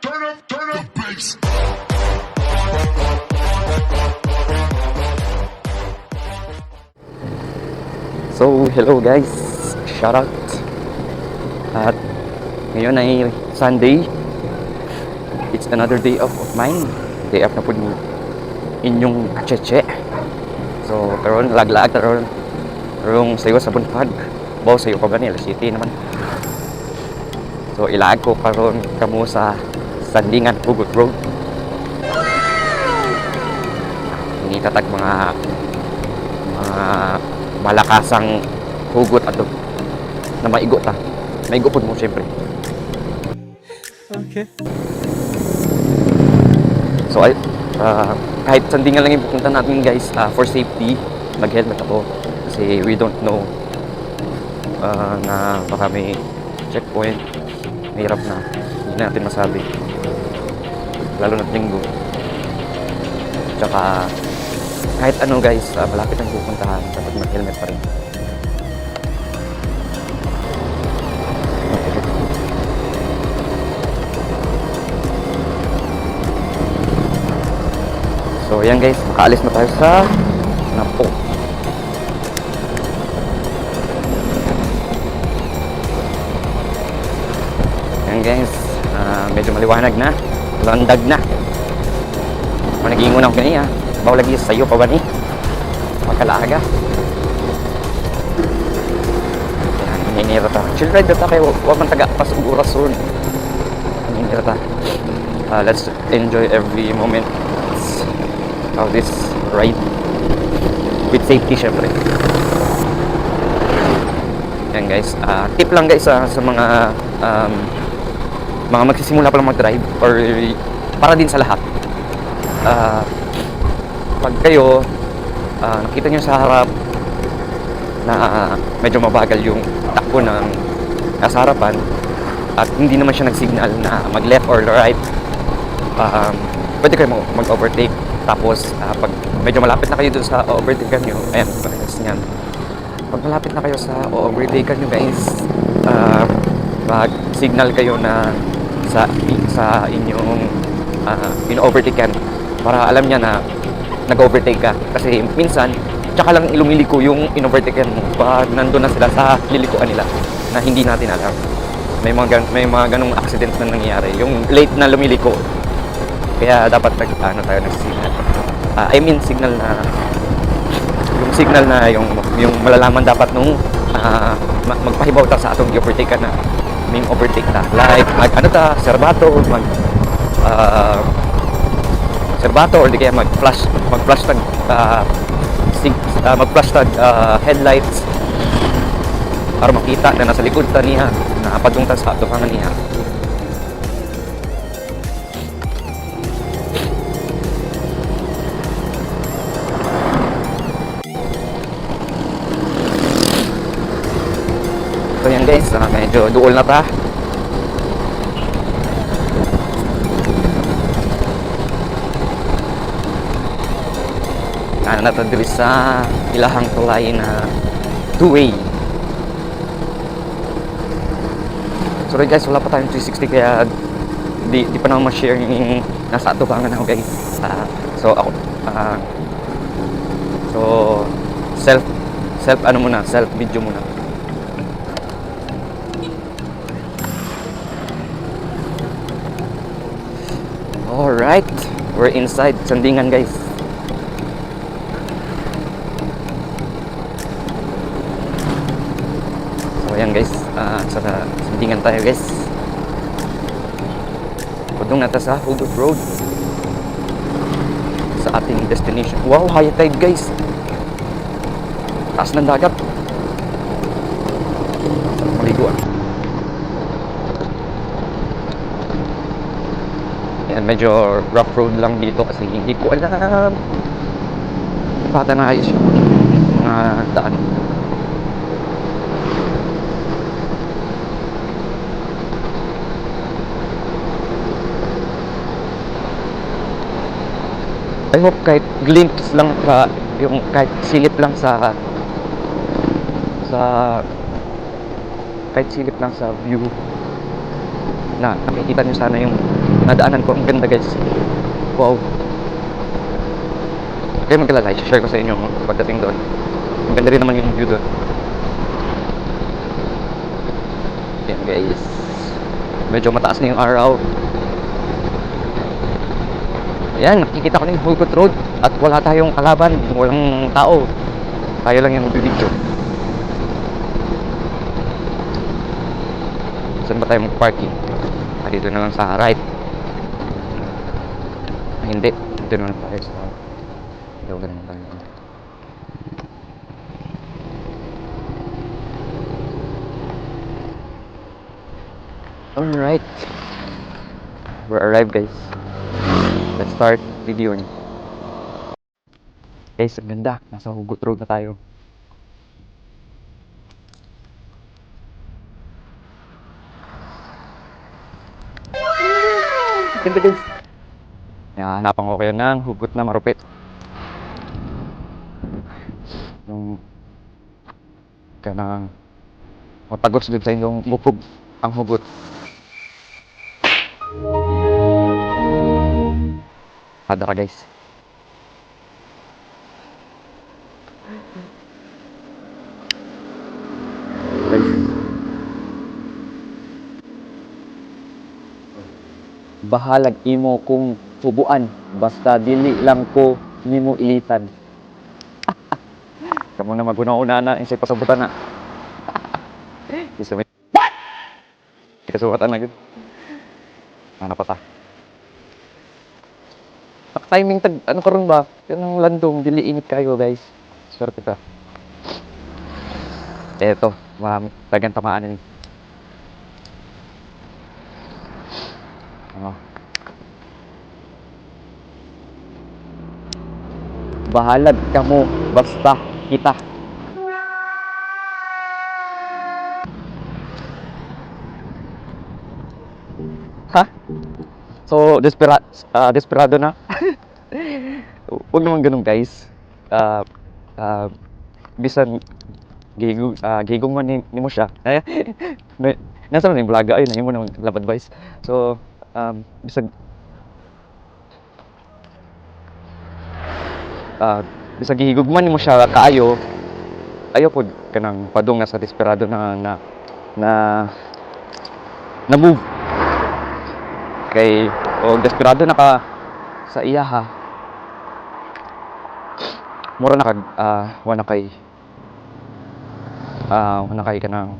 turn up the bass. So, hello guys, shout out. At ngayon ay Sunday. It's another day off of mine. Day off na po ni inyong kacheche. So, karon laglag karon sayo sa bunpag. Bawo sayo pa ba ni alas 7 naman. So, ilaag ko karon kamo sa Sandingan Hugot Road. Hindi tatag mga malakasang hugot ato na maigo ta. Maigo po mo syempre. Okay. So kahit Sandingan lang yung pupunta natin guys, for safety mag-helmet ako kasi we don't know na baka may checkpoint. Mahirap na, hindi natin masabi, lalo na linggo. Tsaka kahit ano guys, malapit ang pupuntahan, dapat mag-helmet pa rin. So yan guys, makaalis na tayo sa Napo. Yan guys, medyo maliwanag na, landag na. Managingon ako ganyan, bawa lagi sa'yo pa ba ni? Magkalaaga. Yan, hininira ta. Chill ride ta kayo, huwag man taga pas oras ron. Hininira ta. Let's enjoy every moment of this ride. With safety syempre. Yan guys, tip lang guys sa mga magsisimula pa lang mag-drive or para din sa lahat. Pag kayo nakita nyo sa harap na medyo mabagal yung takbo ng nasa harapan at hindi naman siya nag-signal na mag-left or right, pwede kayo mag-overtake. Tapos pag medyo malapit na kayo dun sa overtakean nyo, ayan, pag malapit na kayo sa overtakean nyo guys, mag-signal kayo na sa inyong in-overtakean para alam niya na nag-overtake ka. Kasi minsan, tsaka lang lumiliko yung in-overtakean mo. Baka nandun na sila sa lilikuan nila na hindi natin alam. May mga ganong accident na nangyayari. Yung late na lumiliko. Kaya dapat nag-signal. Signal na yung signal na yung malalaman dapat nung magpahibaw ta sa atong i-overtake ka na may overtake ta. Like serbato or serbato or di kaya mag-flash tag headlights para makita na nasa likod ta niya na padungtan sa atubangan niya. So yan guys, medyo duol na ta. Natadiri sa ilahang tulay na two-way. Sorry guys, wala pa tayong 360 kaya di pa naman ma-share yung nasa atubangan ako guys. So self video muna. Alright, we're inside Sandingan guys. So ayan guys, sa Sandingan tayo guys. Pudong na sa Hugot Road sa ating destination. Wow, high tide guys. Taas ng dagat. Maliguan. Yan, medyo rough road lang dito kasi hindi ko alam pata na ayos yung mga daan. I hope kahit glimpse lang yung kahit silip lang kahit silip lang sa view na nakikita nyo sana yung nadaanan ko. Ang ganda guys. Wow. Kaya magkalala, share ko sa inyo pagdating doon. Ang ganda rin naman yung view doon. Yan guys. Medyo mataas na yung araw. Ayan, nakikita ko na yung Hugot Road. At wala tayong kalaban, walang tao. Tayo lang yung video. Saan ba tayo mag-parking? Dito na lang sa right. Hindi, dito na lang tayo sa dito na lang tayo. Alright, we're arrived guys. Let's start videoing. Guys, ang ganda, nasa Hugot Road na tayo. Ganda guys. Hanapan ko kayo ng hugot na marupit. Yung kanang matagos din sa inyong mukog ang hugot. Ada ka guys. Bahalag imo kung subuan, basta dili lang ko nimo ilitan. Kamu na maguna-una na insay pasabutan na. Isumit. Kasubatan na gud. Ano pa ta? Pak timing tag ano karon ba? Kanang landong dili init kayo guys. Swerte ka. Eto, tagan tamaan ni. Bahalag ka mo basta kita. Ha? So, desperado na? Huwag naman ganun guys. Bisan gigong man ni mo siya. Nasa na yung vlog ayun na yun mo naman love advice. So, bisan bisag gihigugman nimo siya kaayo, ayo pod kanang padung na sa desperado na move kay o desperado na ka sa iya ha, mura na kag wala kay kanang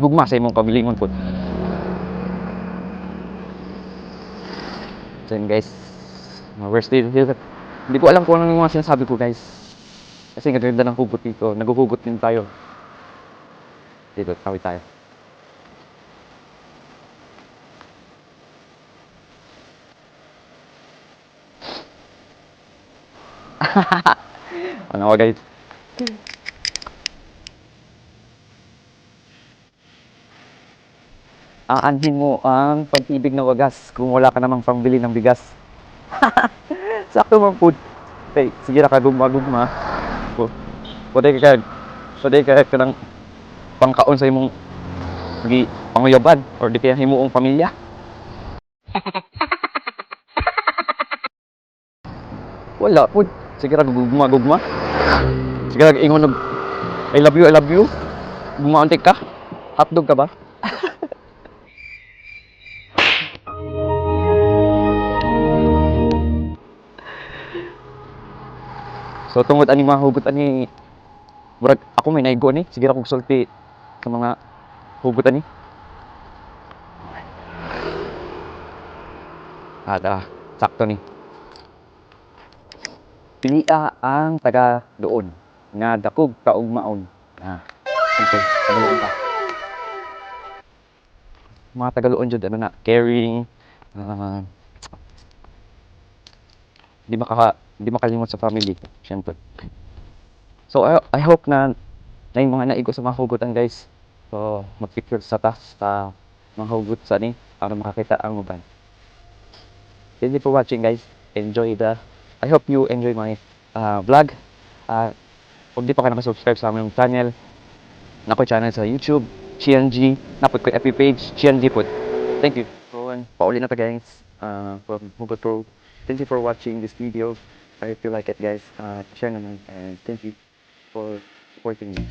gugma sa imong kabilingon pod. So yun guys, we're still here. Hindi ko alam kung ano yung mga sinasabi ko guys. Kasi ang ganda ng hugot dito. Naghuhugot din tayo. Dito, tawid tayo. Ano ka guys? Aanhin mo ang pag-ibig na wagas kung wala ka namang pambili ng bigas. Sakto man po. Okay, sige na ka gugma. Pwede ka ng pangkaon sa imong panguyaban or di kaya himuong pamilya. Wala po. Sige ra gugma. Sige ra ingon og I love you. Gumauntik ka. Hotdog ka ba? So tungod ani mga hugot ani, murag ako may naigo ni, sige ra kog sulti sa mga hugot ani. Sakto ni. Pilia ang taga doon nga dakog kaugmaon. Okay, tagaluon ka. Mga tagaluon jud ano na, caring, di makalimot sa family, syempre. So I hope na yung mga naigo sa mga hugutan guys. So mag-picture sa mga hugot sa ni para makakita ang uban. Thank you for watching guys. I hope you enjoy my vlog. Kung di pa kayo nakasubscribe sa aming channel, na channel sa YouTube, CNG, napod ko FB page, CNG pod. Thank you. So, Pauli na ta guys. from Hugo Pro, thank you for watching this video. If you like it, guys, share naman, and thank you for supporting me.